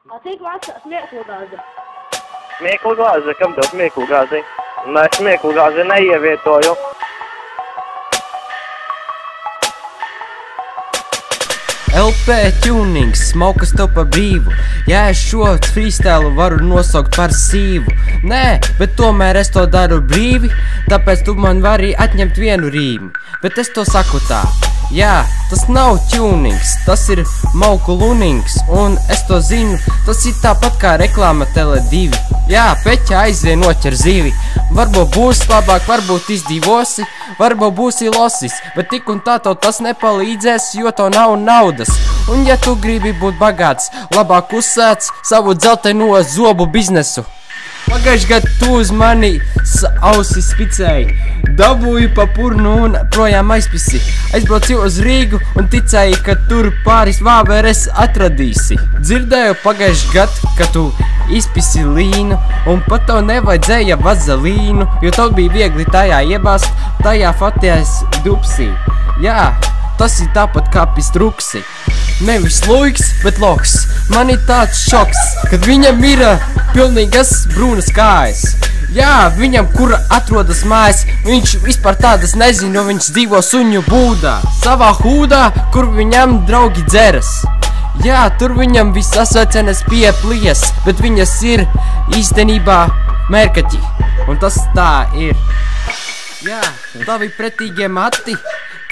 Cik veca smieklu gāze? Smieklu gāze? Kam tev smieklu gāzi? Nē, smieklu gāzi neievietoju. LP tunings, smokas tev pa brīvu. Ja es šo freestylu varu nosaukt par sīvu. Nē, bet tomēr es to daru brīvi, tāpēc tu man vari atņemt vienu rīmi. Bet es to saku tā, jā, tas nav tunings, tas ir mauku lunings. Un es to zinu, tas ir tāpat kā reklāma Tele2. Jā, peķa aizvien noķer zivi. Varbūt būs labāk, varbūt izdzīvosi, varbūt būsi losis, bet tik un tā tev tas nepalīdzēs, jo tev nav naudas. Un ja tu gribi būt bagāts, labāk uzsāc savu dzelteno zobu biznesu. Pagājuši gadu tu uz mani ausis spicēji, dabūju pa purnu un projām aizpisi. Aizbraucu uz Rīgu un ticēji, ka tur pāris vāveres atradīsi. Dzirdēju pagājuši gadu, ka tu izpisi līnu un pat tev nevajadzēja vazelīnu, jo tev bija viegli tajā iebāzt, tajā fatijas dupsī. Jā, tas ir tāpat kā pistruksi. Nevis luiks, bet loks. Man ir tāds šoks, kad viņam ir pilnīgas brūnas kājas. Jā, viņam, kura atrodas mājas, viņš vispār tādas nezina, jo viņš dzīvo suņu būdā. Savā hūdā, kur viņam draugi dzeras. Jā, tur viņam viss asvecenes pieplies, bet viņas ir īstenībā mērkaķi. Un tas tā ir. Jā, tavi pretīgie mati,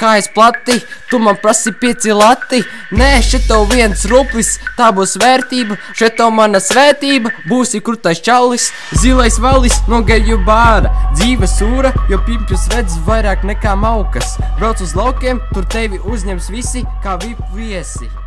kājas plati, tu man prasi 5 lati. Nē, šeit tev 1 ruplis, tā būs vērtība. Šeit tev mana svētība, būsi krutais čalis, zilais valis no geju bāra. Dzīve sūra, jo pimpjus redz vairāk nekā maukas. Brauc uz laukiem, tur tevi uzņems visi kā VIP viesi.